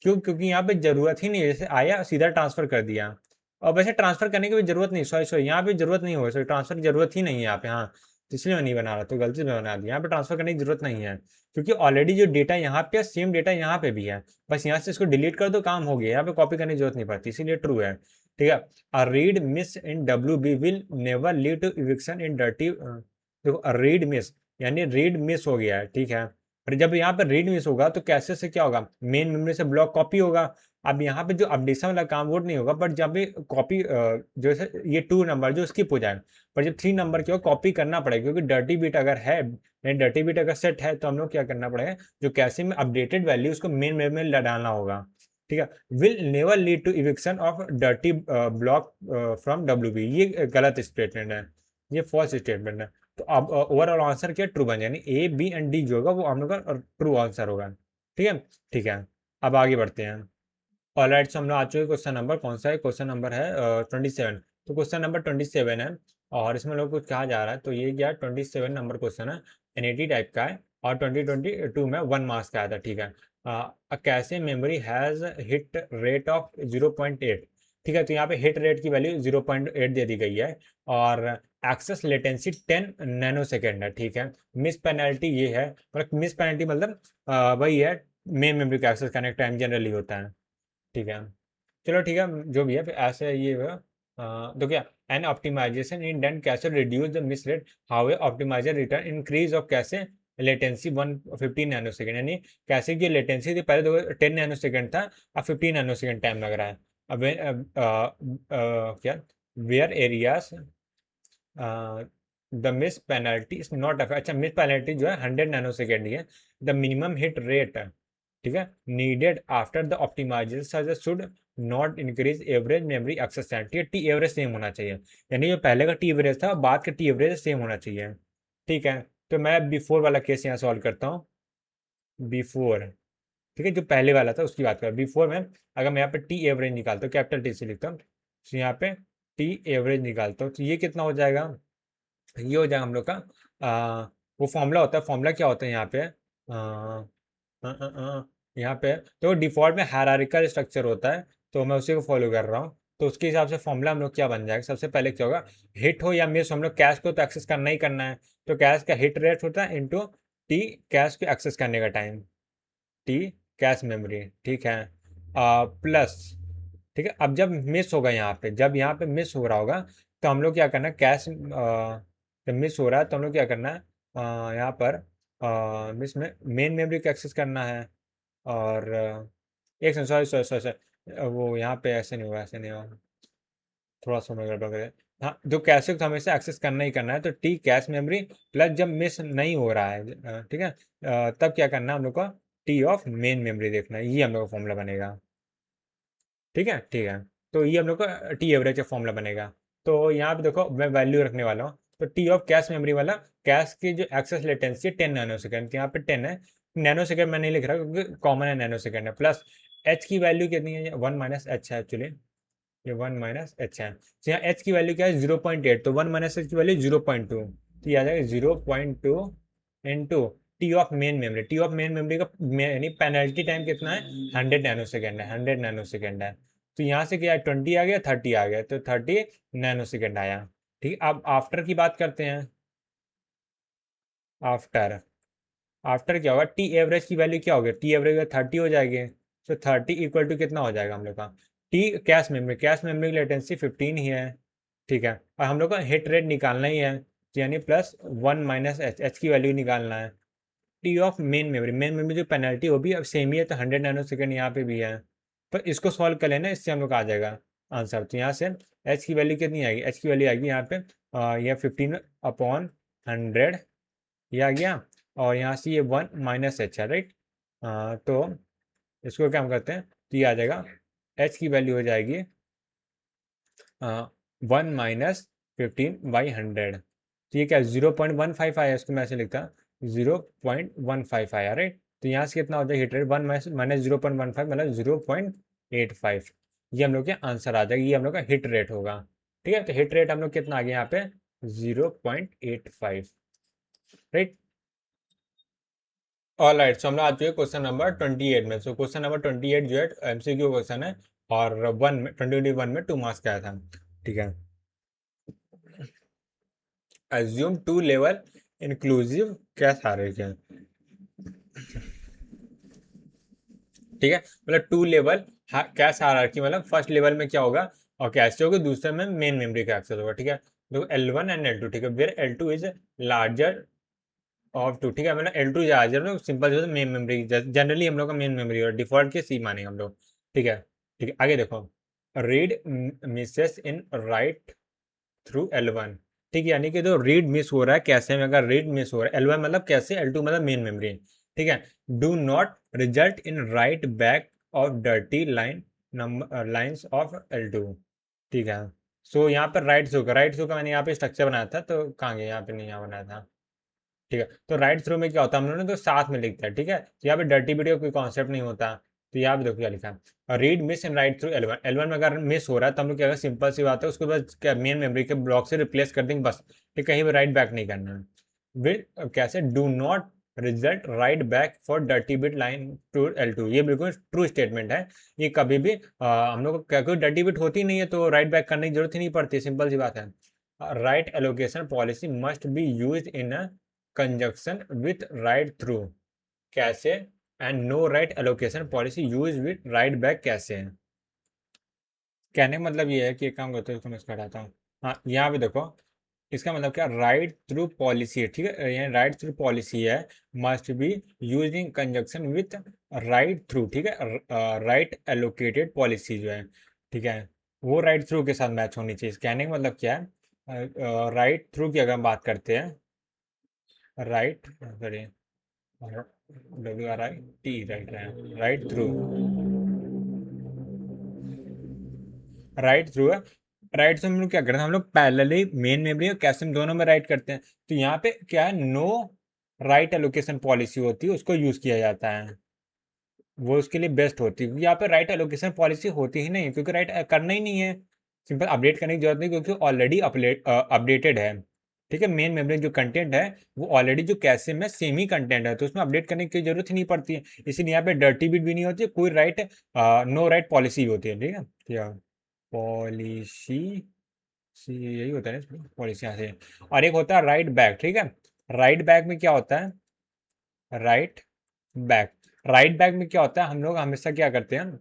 क्यों? क्योंकि यहाँ पे जरूरत ही नहीं है, जैसे आया सीधा ट्रांसफर कर दिया, और वैसे ट्रांसफर करने की भी जरूरत नहीं, सॉरी सॉरी यहाँ पे जरूरत नहीं होगी, सॉरी ट्रांसफर की जरूरत ही नहीं है यहाँ पे, हाँ तो इसलिए मैं नहीं बना रहा, तो गलती से मैं बना दिया, यहाँ पे ट्रांसफर करने की जरूरत नहीं है, क्योंकि ऑलरेडी जो डेटा यहाँ पे सेम डेटा यहाँ पे भी है, बस यहाँ से इसको डिलीट कर दो, काम हो गया, यहाँ पे कॉपी करने की जरूरत नहीं पड़ती, इसीलिए ट्रू है। ठीक है, a read miss in WB will never lead to eviction in dirty, देखो रीड मिस यानी रीड मिस हो गया है, ठीक है, और जब यहाँ पर रीड मिस होगा तो कैसे से क्या होगा, मेन मेमोरी से ब्लॉक कॉपी होगा। अब यहाँ पे जो अपडेशन वाला काम वो नहीं होगा, बट जब भी कॉपी जो है ये 2 नंबर जो स्किप हो जाएगा, पर जब 3 नंबर की कॉपी करना पड़ेगा, क्योंकि डर्टी बिट अगर है यानी डर्टी बिट अगर सेट है तो हम लोग क्या करना पड़ेगा, जो कैसे में अपडेटेड वैल्यू उसको मेन मेमोरी में डालना होगा। ठीक है, will never lead to eviction of dirty block from WB, ये गलत स्टेटमेंट है, ये फॉल्स स्टेटमेंट है। तो अब ओवरऑल आंसर क्या ट्रू बन, यानी A B एंड D जो होगा वो हम लोग का ट्रू आंसर होगा। ठीक है, ठीक है, अब आगे बढ़ते हैं। ऑलराइट, हम लोग आ चुके क्वेश्चन नंबर कौन सा है, क्वेश्चन नंबर है 27। तो क्वेश्चन नंबर 27 है, और इसमें लोग कुछ कहा जा रहा है, तो ये क्या 27 नंबर क्वेश्चन है, NAT टाइप का है, और 2022 में 1 मार्क्स का आया था। ठीक है, कैसे memory has hit rate of 0.8, ठीक है, तो यहाँ पे हिट रेट की वैल्यू 0.8 दे दी गई है, और एक्सेस लेटेंसी 10 नैनो सेकेंड है। ठीक है, मिस पेनल्टी ये है, मतलब मिस पेनल्टी मतलब वही है, मेन मेमोरी का एक्सेस करने का टाइम जनरली होता है। ठीक है, चलो ठीक है, जो भी है फिर ऐसे ये तो क्या, an optimization in done cache reduce the miss rate, how a optimizer return increase of cache latency 115 nano second, यानी कैसे की लेटेंसी थी पहले तो 10 नैनो सेकेंड था, अब 15 नैनो सेकेंड टाइम लग रहा है। अब क्या where areas the miss penalty is not, अच्छा मिस पेनल्टी जो है 100 नैनो सेकेंड ही है, द मिनिमम हिट रेट, ठीक है, needed after the optimization should not increase average memory access time, ठीक है, टी एवरेज सेम होना चाहिए, यानी जो पहले का टी एवरेज था बाद का टी एवरेज सेम होना चाहिए। ठीक है, तो मैं बिफोर वाला केस यहाँ सॉल्व करता हूँ, बिफोर, ठीक है, जो पहले वाला था उसकी बात कर, बिफोर में अगर मैं यहाँ पे टी एवरेज निकालता हूँ, कैपिटल टी से लिखता हूँ, तो यहाँ पे टी एवरेज निकालता हूँ, तो ये कितना हो जाएगा, ये हो जाएगा हम लोग का वो फॉर्मूला होता है, फॉर्मूला क्या होता है यहाँ पे यहाँ पे तो डिफ़ॉल्ट में हायरार्किकल स्ट्रक्चर होता है, तो मैं उसी को फॉलो कर रहा हूँ, तो उसके हिसाब से फॉर्मूला हम लोग क्या बन जाएगा, सबसे पहले क्या होगा, हिट हो या मिस, हम लोग कैश को तो एक्सेस करना ही करना है, तो कैश का हिट रेट होता है इंटू टी कैश को एक्सेस करने का टाइम, टी कैश मेमोरी, ठीक है, प्लस, ठीक है, अब जब मिस होगा यहाँ पे, जब यहाँ पे मिस हो रहा होगा तो हम लोग क्या करना है, कैश जब मिस हो रहा है तो हम लोग क्या करना है, यहाँ पर मिस में मेन मेमोरी को एक्सेस करना है, और एक second, sorry sorry sorry sorry, वो यहाँ पे ऐसे नहीं होगा, ऐसे नहीं होगा, थोड़ा सा मैं गड़बड़ करे, हाँ जो कैश को हमेशा एक्सेस करना ही करना है, तो टी कैश मेमोरी प्लस जब मिस नहीं हो रहा है, ठीक है, तब क्या करना है हम लोग को, टी ऑफ मेन मेमोरी देखना है, ये हम लोग का फॉर्मूला बनेगा। ठीक है, ठीक है, तो ये हम लोग का टी एवरेज का फॉर्मूला बनेगा। तो यहाँ पे देखो मैं वैल्यू रखने वाला हूँ, तो टी ऑफ कैश मेमोरी वाला, कैश की जो एक्सेस लेटेंसी है 10 नैनो सेकेंड, यहाँ पे 10 है, नैनो सेकेंड मैं नहीं लिख रहा क्योंकि कॉमन है, नैनो सेकेंड है, प्लस एच की वैल्यू कितनी है, 1 माइनस एच है एक्चुअली, ये 1 माइनस एच है, तो यहाँ एच की वैल्यू क्या है 0.8, तो 1 माइनस एच की वैल्यू 0.2, तो ये आ जाएगा 0.2 into T of main memory, T of main memory का यानी पेनल्टी टाइम कितना है, 100 नैनो सेकेंड है, 100 नैनो सेकेंड है, तो यहाँ से क्या है 20 आ गया, 30 आ गया, तो 30 नैनो सेकेंड आया। ठीक है, अब आफ्टर की बात करते हैं, आफ्टर, आफ्टर क्या होगा, टी एवरेज की वैल्यू क्या होगी, टी एवरेज 30 हो जाएगी, तो 30 इक्वल टू कितना हो जाएगा हम लोग का, T cache memory, cache memory की लेटेंसी 15 ही है, ठीक है, और हम लोग का हिट रेट निकालना ही है, तो यानी प्लस 1 माइनस एच, एच की वैल्यू निकालना है, T of main memory, main memory जो पेनल्टी वो भी अब सेम ही है, तो 100 नैनो सेकेंड यहाँ पे भी है, तो इसको सॉल्व कर लेना, इससे हम लोग आ जाएगा आंसर, तो यहाँ से एच की वैल्यू कितनी आएगी, एच की वैल्यू आएगी यहाँ पे यह 15/100, ये आ गया, और यहाँ से ये 1 माइनस एच है, राइट, तो इसको क्या हम करते हैं, तो ये आ जाएगा, एच की वैल्यू हो जाएगी 1 माइनस 15/100। तो ये क्या 0.15 आया, इसको मैं ऐसे लिखता 0.15 आया, राइट। तो यहाँ से कितना हो जाएगा हिट रेट 1 माइनस 0.15 मतलब 0.85। ये हम लोग के आंसर आ जाएगा, ये हम लोग का हिट रेट होगा। ठीक है, तो हिट रेट हम लोग कितना आ गया यहाँ पे 0.85, राइट। ऑल राइट, सो हम लोग आ चुके क्वेश्चन नंबर 28 में। सो क्वेश्चन नंबर 28 जो है एमसीक्यू क्वेश्चन है, और 2021 में 2 मार्क्स का आया था। ठीक है, assume 2 level inclusive cash hierarchy. ठीक है, मतलब 2 लेवल कैश हायरार्की, मतलब फर्स्ट लेवल में क्या होगा और कैश होगा, दूसरे में मेन मेमोरी का एक्सेस होगा। ठीक है, तो L1 एंड L2, ठीक है, where L2 is larger of 2। ठीक है, मतलब L2 लार्जर में सिंपल जो मेन मेमोरी, जनरली हम लोग का मेन मेमोरी और डिफॉल्ट के सी मानेंगे हम लोग। ठीक है, ठीक है, आगे देखो, read Mrs in right through L1। ठीक है, यानी कि जो रीड मिस हो रहा है कैसे में, अगर रीड मिस हो रहा है L1 मतलब कैसे, L2 मतलब मेन मेमोरी। ठीक है, do not result in right back of dirty lines of L2। ठीक है, सो यहाँ पर राइट थ्रू का मैंने यहाँ पे स्ट्रक्चर बनाया था, तो कहाँ गया, यहाँ पे नहीं, यहाँ बनाया था। ठीक है, तो राइट थ्रू में क्या होता है, हम लोगों ने तो साथ में लिखता है। ठीक है, तो यहाँ पे डर्टी वीडियो कोई कॉन्सेप्ट नहीं होता। तो यहाँ पे देखो क्या लिखा है, read miss and right through L1 में अगर मिस हो रहा है तो हम लोग क्या, सिंपल सी बात है, उसको बस क्या मेन मेमोरी के ब्लॉक से रिप्लेस कर देंगे बस। ठीक, कहीं भी राइट बैक नहीं करना है। With cache, do not result write back for dirty bit line to L2, ये बिल्कुल ट्रू स्टेटमेंट है। ये कभी भी हम लोग को क्या, कोई डर्टी बिट होती नहीं है तो राइट बैक करने की जरूरत ही नहीं पड़ती, सिंपल सी बात है। Write allocation policy must be use in a conjunction with write through cache and no write allocation policy use with write back cache है। कहने का मतलब ये है कि एक काम करते हैं, इसको मैं इसका हटाता हूँ। हाँ, यहाँ पे देखो, इसका मतलब क्या, राइट थ्रू पॉलिसी है। ठीक है, यहाँ राइट थ्रू पॉलिसी है, must be use in conjunction with right through. ठीक है, राइट एलोकेटेड पॉलिसी जो है, ठीक है, वो राइट थ्रू के साथ मैच होनी चाहिए। कहने का मतलब क्या है, राइट थ्रू की अगर हम बात करते हैं, right sorry WRIT, right right through, right through है। राइट थ्रू हम लोग क्या करते हैं, हम लोग पैरेलली मेन मेमोरी और कैशे में दोनों में राइट करते हैं। तो यहाँ पे क्या है, नो राइट एलोकेशन पॉलिसी होती है, उसको यूज किया जाता है, वो उसके लिए बेस्ट होती है, क्योंकि यहाँ पे राइट एलोकेशन पॉलिसी होती ही नहीं, क्योंकि राइट करना ही नहीं है। सिंपल अपडेट करने की जरूरत नहीं, क्योंकि ऑलरेडी अपडेटेड है। ठीक है, मेन मेमोरी जो कंटेंट है वो ऑलरेडी जो कैशे में सेम ही कंटेंट है, तो उसमें अपडेट करने की जरूरत ही नहीं पड़ती है। इसीलिए यहाँ पे डर्टी बिट भी नहीं होती है, कोई राइट नो राइट पॉलिसी होती है। ठीक है, क्या पॉलिसी, यही होता है पॉलिसी यहाँ से। और एक होता है राइट बैक। ठीक है, राइट बैक में क्या होता है, राइट बैक, राइट बैक में क्या होता है, हम लोग हमेशा क्या करते हैं,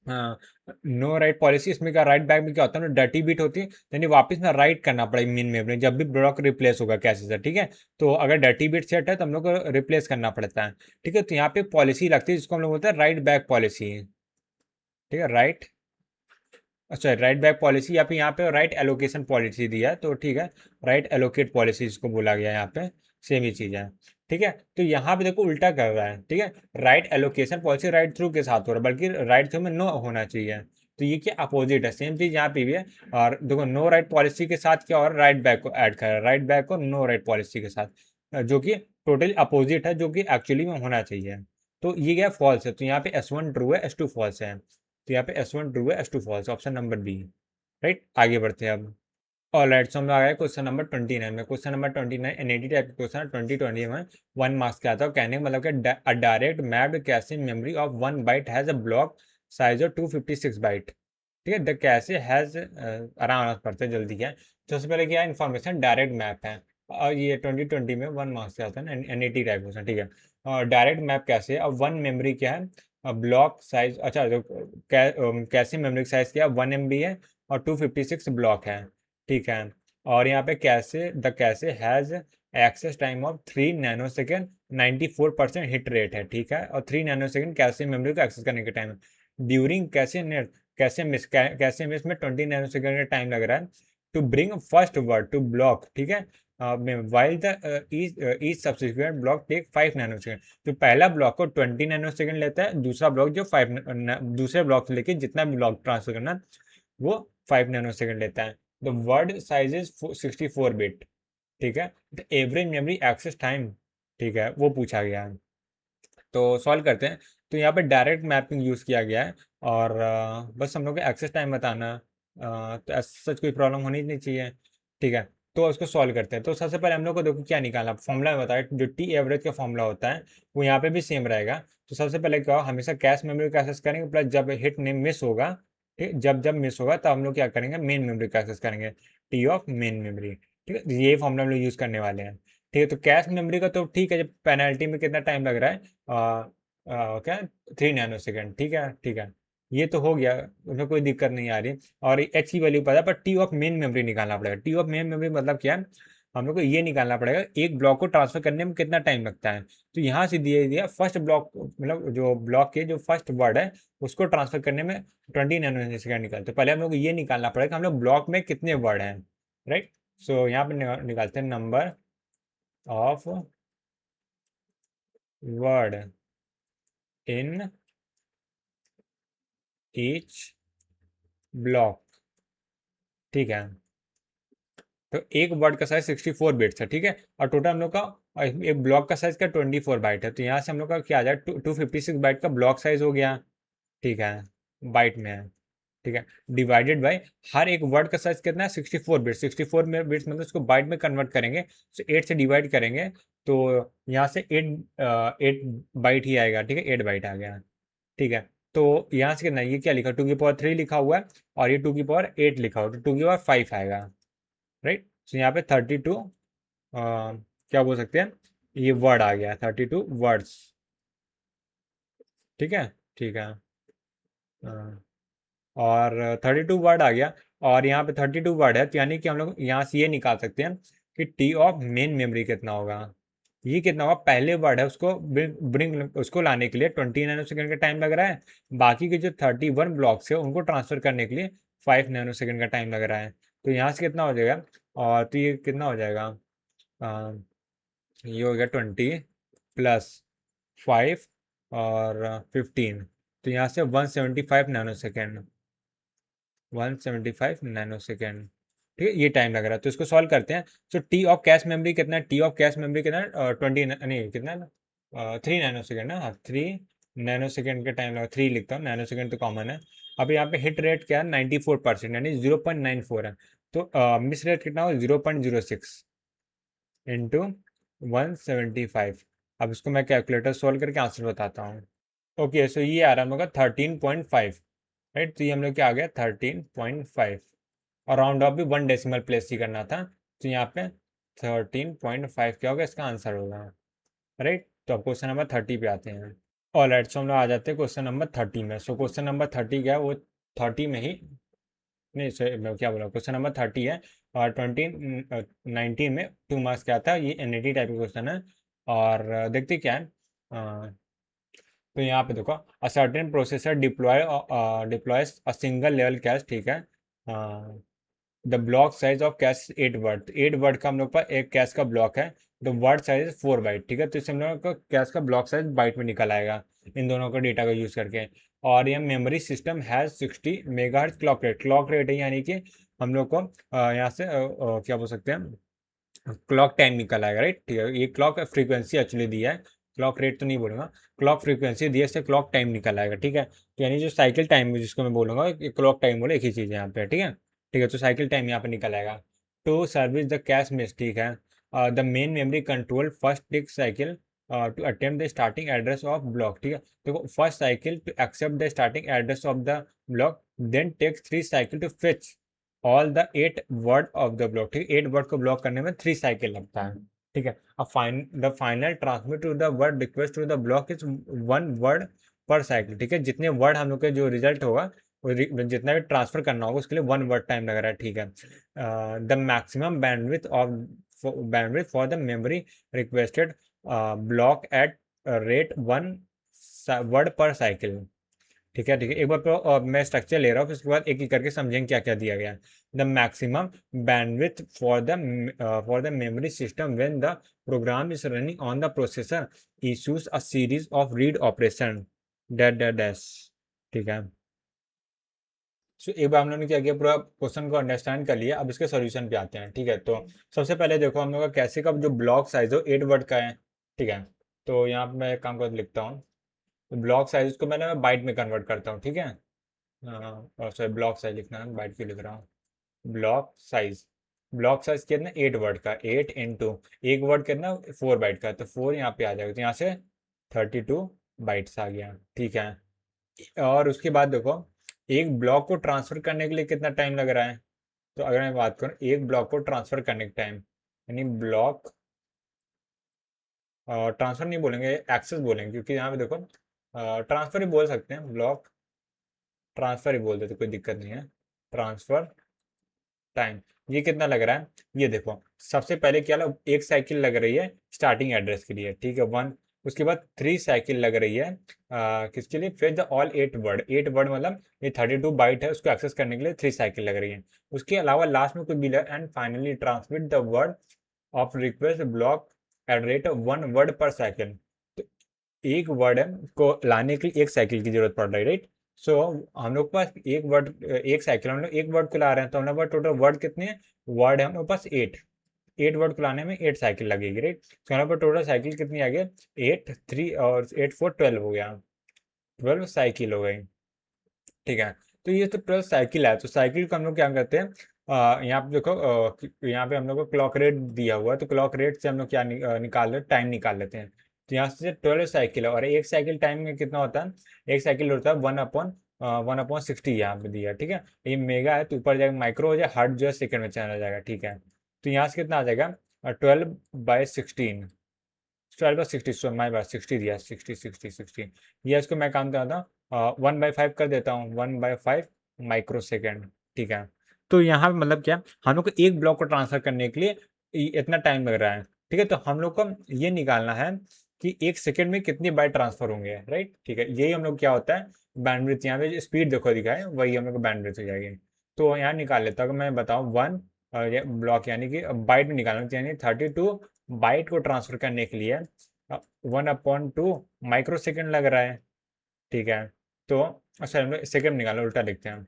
नो राइट पॉलिसी, इसमें क्या राइट बैक में क्या होता है, डर्टी बीट होती है, यानी वापस में राइट करना पड़ेगा मेन मेमोरी जब भी ब्लॉक रिप्लेस होगा कैसे से। ठीक है, तो अगर डर्टी बीट सेट है तो हम लोग को रिप्लेस करना पड़ता है। ठीक है, तो यहाँ पे पॉलिसी लगती है जिसको हम लोग बोलते हैं राइट बैक पॉलिसी। ठीक है, राइट, अच्छा राइट बैक पॉलिसी, या फिर यहाँ पे राइट एलोकेशन पॉलिसी दिया है, तो ठीक है, राइट एलोकेट पॉलिसी जिसको बोला गया है यहाँ पे, सेम ही चीज़ है। ठीक है, तो यहाँ पे देखो उल्टा कर रहा है। ठीक है, write allocation policy right through के साथ हो रहा है, बल्कि राइट थ्रू में नो होना चाहिए। तो ये क्या अपोजिट है, सेम चीज़ यहाँ पे भी है। और देखो नो राइट पॉलिसी के साथ क्या और राइट बैक को ऐड कर रहा है, राइट बैक को नो राइट पॉलिसी के साथ, जो कि टोटली अपोजिट है, जो कि एक्चुअली में होना चाहिए। तो ये क्या फॉल्स है, तो यहाँ पे S1 ट्रू है, S2 फॉल्स है। तो यहाँ पे S1 ट्रू है, S2 false, option number B. Right, आगे बढ़ते हैं अब। ऑल राइट, सो हम लोग आ गए क्वेश्चन नंबर 29 में। क्वेश्चन नंबर 29 एनईटी टाइप का क्वेश्चन 2020 में 1 मार्क्स का आता है। कहने का मतलब कि a direct mapped cache memory of 1 byte has a block size of 256 byte. ठीक है, द कैशे हैज, आराम से पढ़ते जल्दी क्या है। सबसे पहले क्या इन्फॉर्मेशन डायरेक्ट मैप है, और ये 2020 में 1 मार्क्स का आता है, एनईटी टाइप क्वेश्चन। ठीक है, और डायरेक्ट मैप कैसे, अब 1 मेमोरी क्या है, ब्लॉक साइज, अच्छा जो कैशे मेमोरी साइज क्या है 1 MB है, और 256 ब्लॉक है। ठीक है, और यहाँ पे cache, the cache has access time of 3 nanosecond, 94% hit rate है। ठीक है, और 3 नैनोसेकेंड कैसे मेमोरी को एक्सेस करने के time, during cache net, cache miss में 20 नैनोसेकेंड का टाइम लग रहा है to bring first word to block. ठीक है, while the each subsequent block take 5 nanosecond. तो पहला ब्लॉक को 20 नैनोसेकेंड लेता है, दूसरा ब्लॉक जो 5 दूसरे ब्लॉक से लेके जितना भी ब्लॉक ट्रांसफर करना वो 5 नैनोसेकेंड लेता है। The word size is 64 bit, ठीक है। The average memory access time, ठीक है, वो पूछा गया है। तो सॉल्व करते हैं। तो यहाँ पे डायरेक्ट मैपिंग यूज़ किया गया है और बस हम लोग को एक्सेस टाइम बताना है। तो सच कोई प्रॉब्लम होनी नहीं चाहिए, ठीक है। तो उसको सॉल्व करते हैं। तो सबसे पहले हम लोग को देखो क्या निकालना, फॉर्मूला में बताया जो टी एवरेज का फॉर्मूला होता है वो यहाँ पे भी सेम रहेगा। तो सबसे पहले क्या हो, हमेशा कैश मेमोरी का एक्सेस करेंगे, प्लस जब हिट नेम मिस होगा, ठीक, जब जब मिस होगा तब हम लोग क्या करेंगे, मेन मेमोरी का एक्सेस करेंगे, टी ऑफ मेन मेमोरी, ठीक है। ये फॉर्मूला हम लोग यूज़ करने वाले हैं, ठीक है। तो कैश मेमोरी का तो ठीक है, जब पेनल्टी में कितना टाइम लग रहा है, क्या 3 नैनो सेकेंड, ठीक है, ठीक है। ये तो हो गया, उसमें कोई दिक्कत नहीं आ रही। और एच की वैल्यू पता है, पर टी ऑफ मेन मेमोरी निकालना पड़ेगा। टी ऑफ मेन मेमोरी मतलब क्या है, हम लोग को ये निकालना पड़ेगा एक ब्लॉक को ट्रांसफर करने में कितना टाइम लगता है। तो यहाँ से दिया दिया फर्स्ट ब्लॉक, मतलब जो ब्लॉक के जो फर्स्ट वर्ड है उसको ट्रांसफर करने में 20 नैनो सेकेंड निकलते। तो पहले हम लोग को ये निकालना पड़ेगा हम लोग ब्लॉक में कितने वर्ड हैं, राइट। सो यहाँ पे निकालते हैं number of word in each block, ठीक है। तो एक वर्ड का साइज 64 बिट्स है, ठीक है। और टोटल हम लोग का एक ब्लॉक का साइज का 24 बाइट है। तो यहाँ से हम लोग का क्या आ जाए, 256 बाइट का ब्लॉक साइज हो गया, ठीक है, बाइट में है, ठीक है। डिवाइडेड बाय हर एक वर्ड का साइज कितना है, 64 बिट्स। 64 में बिट्स मतलब उसको बाइट में कन्वर्ट करेंगे, तो 8 से डिवाइड करेंगे तो यहाँ से 8 बाइट ही आएगा, ठीक है, 8 बाइट आ गया, ठीक है। तो यहाँ से कितना, ये क्या लिखा, 2 की पावर 3 लिखा हुआ है और ये 2 की पावर 8 लिखा हुआ है, तो 2 की पावर 5 आएगा, राइट। तो यहाँ पे 32 क्या बोल सकते हैं, ये वर्ड आ गया, 32 वर्ड्स, ठीक है, ठीक है। और 32 वर्ड आ गया। और यहाँ पे 32 वर्ड है, तो यानी कि हम लोग यहाँ से ये निकाल सकते हैं कि टी ऑफ मेन मेमोरी कितना होगा। ये कितना होगा, पहले वर्ड है उसको ब्रिंग उसको लाने के लिए 20 नैनो सेकेंड का टाइम लग रहा है, बाकी के जो 31 ब्लॉक्स है उनको ट्रांसफर करने के लिए 5 नैनो सेकेंड का टाइम लग रहा है। तो यहाँ से कितना हो जाएगा, और तो ये कितना हो जाएगा, ये हो गया 20 + 5 और 15, तो यहाँ से 175 नैनो सेकेंड, 175 नैनो सेकेंड, ठीक है, ये टाइम लग रहा है। तो इसको सॉल्व करते हैं। तो टी ऑफ कैश मेमोरी कितना है, टी ऑफ कैश मेमोरी कितना है, 20 नहीं कितना है, 3 नैनो सेकेंड ना, हाँ 3 नैनो सेकेंड का टाइम लगा, 3 लिखता हूँ, नैनो सेकेंड तो कॉमन है। अब यहाँ पे हिट रेट क्या है, 94%, यानी 0.94 है। तो मिस रेट कितना हो, 0.06 इंटू 175। अब इसको मैं कैलकुलेटर सॉल्व करके आंसर बताता हूँ। ओके, सो ये आ रहा है हम लोग का 13.5, राइट। तो ये हम लोग क्या आ गया, 13.5, और राउंड ऑफ भी 1 डेसिमल प्लेस ही करना था। तो यहाँ पे 13.5 क्या होगा, इसका आंसर होगा, राइट। तो अब क्वेश्चन नंबर 30 पे आते हैं। ऑल राइट, सो हम लोग आ जाते हैं क्वेश्चन नंबर 30 में। सो क्वेश्चन नंबर 30 क्या है, वो 30 में ही, नहीं सॉरी मैं क्या बोला, क्वेश्चन नंबर 30 है और 2019 में 2 मार्क्स क्या था, ये एनईटी टाइप का क्वेश्चन है। और देखते क्या है, तो यहाँ पे देखो, a certain processor deploys a single level cache, ठीक है। The block size of cache 8 word, 8 word का हम लोग पास एक कैश का ब्लॉक है। The word size is 4 byte, ठीक है। तो इससे हम लोग का कैश का ब्लॉक साइज बाइट में निकल आएगा इन दोनों का डेटा का यूज़ करके। और ये memory system has 60 megahertz clock rate, clock rate है, यानी कि हम लोग को यहाँ से क्या बोल सकते हैं, क्लॉक टाइम निकल आएगा, राइट, ठीक है। ये क्लॉक फ्रीक्वेंसी एक्चुअली दिया है, क्लॉक रेट तो नहीं बोलूँगा, क्लॉक फ्रीक्वेंसी दिया से क्लॉक टाइम निकल आएगा, ठीक है। तो यानी जो साइकिल टाइम जिसको मैं बोलूँगा, क्लॉक टाइम बोले एक ही चीज़ है यहाँ पे, ठीक है, ठीक है। तो साइकिल टाइम यहाँ पे निकल आएगा। To service the cache miss, ठीक है, the main memory control first tick cycle to attempt the starting address of block, ठीक है। देखो first cycle to accept the starting address of the block, then takes 3 cycle to fetch all the 8 word of the block, ठीक है। 8 word को block करने में 3 cycle लगता है, ठीक है। अब the final transmit to the word request to the block is 1 word per cycle, ठीक है। जितने वर्ड हम लोग के जो रिजल्ट होगा, जितना भी ट्रांसफर करना होगा उसके लिए 1 वर्ड टाइम लग रहा है, ठीक है। The maximum bandwidth for the memory requested block at rate 1 word per cycle, ठीक है, ठीक है। एक बार तो मैं स्ट्रक्चर ले रहा हूँ, फिर उसके बाद एक एक करके समझेंगे क्या क्या दिया गया है। The maximum bandwidth for the memory system when the program is running on the processor issues a series of read operation dash dash dash, ठीक है। सो एक बार हम लोगों ने क्या किया, पूरा क्वेश्चन को अंडरस्टैंड कर लिया। अब इसके सॉल्यूशन पे आते हैं। ठीक है, तो सबसे पहले देखो हम लोग का कैसे का जो ब्लॉक साइज हो 8 वर्ड का है। ठीक है, तो यहाँ पे मैं एक काम कर लिखता हूँ, ब्लॉक साइज को मैं बाइट में कन्वर्ट करता हूँ। ठीक है, और सॉरी ब्लॉक साइज लिखना है, बाइट क्यों लिख रहा हूँ। ब्लॉक साइज कितना, 8 वर्ड का, 8 इंटू एक वर्ड कितना 4 बाइट का, तो 4 यहाँ पे आ जाएगा, तो यहाँ से 32 बाइट्स आ गया। ठीक है, और उसके बाद देखो एक ब्लॉक को ट्रांसफर करने के लिए कितना टाइम लग रहा है। तो अगर मैं बात करूँ एक ब्लॉक को ट्रांसफर करने का टाइम, यानी ब्लॉक ट्रांसफर नहीं बोलेंगे, एक्सेस बोलेंगे, क्योंकि यहाँ पे देखो ट्रांसफर ही बोल सकते हैं, ब्लॉक ट्रांसफर ही बोल देते, कोई दिक्कत नहीं है। ट्रांसफर टाइम ये कितना लग रहा है, ये देखो सबसे पहले क्या लग, एक साइकिल लग रही है स्टार्टिंग एड्रेस के लिए। ठीक है, 1, उसके बाद 3 साइकिल लग रही है किसके लिए, फिर द ऑल 8 वर्ड मतलब ये 32 बाइट है, उसको एक्सेस करने के लिए 3 साइकिल लग रही है। उसके अलावा लास्ट में कुछ भी लग, and finally transmit the word of request block at rate 1 word per cycle. तो एक वर्ड है को लाने के लिए एक साइकिल की जरूरत पड़ रही है, राइट। सो हम लोग के पास एक वर्ड, एक साइकिल, हम लोग एक वर्ड को ला रहे हैं, तो हम लोग के पास टोटल वर्ड कितने हैं, वर्ड है हम लोग के पास 8 वर्ड को लाने में 8 साइकिल लगेगी, राइट। तो यहाँ पर टोटल साइकिल कितनी आ गई, 8 3 और 8 4 12 हो गया, 12 साइकिल हो गई। ठीक है, तो ये तो 12 साइकिल है, तो साइकिल को हम लोग क्या करते हैं, यहाँ पे देखो यहाँ पे हम लोग को क्लॉक रेट दिया हुआ है, तो क्लॉक रेट से हम लोग क्या निकाल लेते, टाइम निकाल लेते हैं। तो यहाँ से 12 साइकिल है, और एक साइकिल टाइम में कितना होता है, एक साइकिल होता है 1/60 यहाँ पे दिया। ठीक है, ये मेगा है तो ऊपर जाएगा माइक्रो हो जाए, हर्ट जो है सेकंड में चला जाएगा। ठीक है, तो यहाँ से कितना आ जाएगा 12/16, 12/60, सो माई बात 60 दिया, 60 ये इसको मैं काम करता हूँ 1/5 कर देता हूँ, 1/5 माइक्रो सेकेंड। ठीक है, तो यहाँ पे मतलब क्या, हम लोग को एक ब्लॉक को ट्रांसफर करने के लिए इतना टाइम लग रहा है। ठीक है, तो हम लोग को ये निकालना है कि एक सेकेंड में कितनी बाइट ट्रांसफर होंगे, राइट। ठीक है, यही हम लोग क्या होता है बैंडविड्थ, यहाँ पे स्पीड देखो दिखा है, वही हम लोग को बैंडविड्थ हो जाएगी। तो यहाँ निकाल लेता हूँ, अगर मैं बताऊँ 1 ब्लॉक यानी कि बाइट में निकालना, यानी 32 बाइट को ट्रांसफर करने के लिए 1/2 माइक्रो सेकेंड लग रहा है। ठीक है, तो अच्छा हम लोग सेकेंड निकालो, उल्टा लिखते हैं,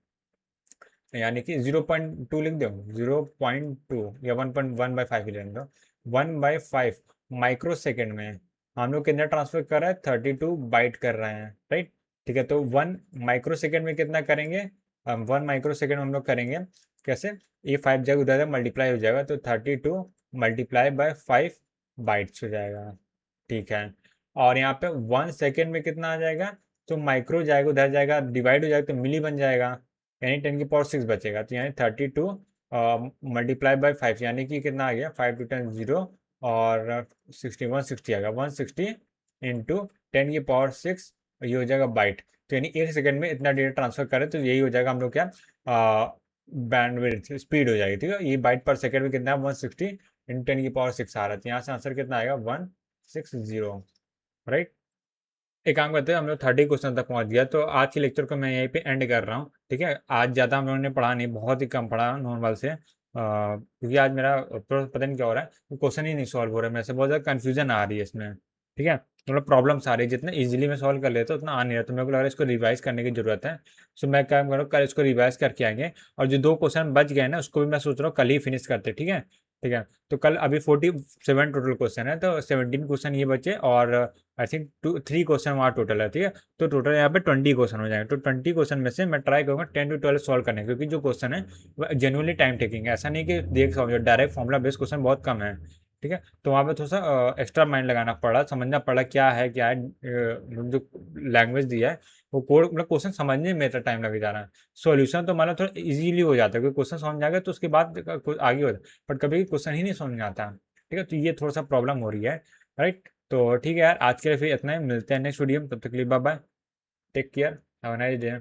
यानी कि 0.2 लिख दो, 0.2 या 1/5 ही रहने दो, 1/5 माइक्रो सेकेंड में हम लोग कितना ट्रांसफर कर रहे हैं, 32 बाइट कर रहे हैं, राइट। ठीक है, तो 1 माइक्रो सेकेंड में कितना करेंगे, 1 माइक्रो सेकेंड में हम लोग करेंगे कैसे, ये 5 जगह उधर मल्टीप्लाई हो जाएगा, तो 32 मल्टीप्लाई बाय 5 बाइट्स हो जाएगा। ठीक है, और यहाँ पे 1 सेकेंड में कितना आ जाएगा, तो माइक्रो जाएगा उधर जाएगा, डिवाइड हो जाएगा तो मिली बन जाएगा, यानी 10 की पावर 6 बचेगा, तो यानी 32 मल्टीप्लाई बाय 5, यानी कि कितना आ गया, 5 टू 10 0, और 160 आ गया, 160 इंटू 10 की पावर 6, ये हो जाएगा बाइट। तो यानी एक सेकंड में इतना डेटा ट्रांसफर करें, तो यही हो जाएगा हम लोग क्या, बैंडविड्थ स्पीड हो जाएगी। ठीक है, ये बाइट पर सेकंड में कितना है, 160 इंटू 10 की पावर 6 आ रहा है, तो यहाँ से आंसर कितना आएगा 160, राइट। एक काम करते हैं, हम लोग 30 क्वेश्चन तक पहुंच गया, तो आज के लेक्चर को मैं यहीं पे एंड कर रहा हूँ। ठीक है, आज ज़्यादा हम लोगों ने पढ़ा नहीं, बहुत ही कम पढ़ा नॉर्मल से, क्योंकि आज मेरा पता नहीं क्या हो रहा है, क्वेश्चन ही नहीं सॉल्व हो रहा है मेरे से, बहुत ज़्यादा कन्फ्यूजन आ रही है इसमें। ठीक है, मतलब प्रॉब्लम्स आ रही है, जितना इजीली मैं सॉल्व कर लेता हूँ उतना आ नहीं रहा, तो मेरे को लग रहा है इसको रिवाइज करने की जरूरत है। सो मैं क्या करूँ, कल इसको रिवाइज करके आएंगे, और जो 2 क्वेश्चन बच गए ना उसको भी मैं सोच रहा हूँ कल ही फिनिश करते। ठीक है, ठीक है, तो कल अभी 47 टोटल क्वेश्चन है, तो 17 क्वेश्चन ये बचे, और आई थिंक 3 क्वेश्चन वहाँ टोटल है। ठीक है, तो टोटल यहाँ पे 20 क्वेश्चन हो जाएंगे, तो 20 क्वेश्चन में से मैं ट्राई करूँगा 10 to 12 सॉल्व करने, क्योंकि जो क्वेश्चन है वो जेनुअनली टाइम टेकिंग है, ऐसा नहीं कि देख समझो, डायरेक्ट फॉर्मुला बेस्ड क्वेश्चन बहुत कम है। ठीक है, तो वहाँ पे थोड़ा सा एक्स्ट्रा माइंड लगाना पड़ा, समझना पड़ा क्या है जो लैंग्वेज दिया है वो कोड, मतलब क्वेश्चन समझने में इतना टाइम लग जा रहा है। सॉल्यूशन तो मतलब थोड़ा इजीली हो जाता है, क्योंकि क्वेश्चन समझ जाएगा तो उसके बाद आगे होता है, बट कभी क्वेश्चन ही नहीं समझ में आता। ठीक है, तो ये थोड़ा सा प्रॉब्लम हो रही है, राइट। तो ठीक है यार, आज के लिए फिर इतना ही, मिलते हैं नेक्स्ट वीडियो में, तब तक के लिए bye bye, take care, have a nice day.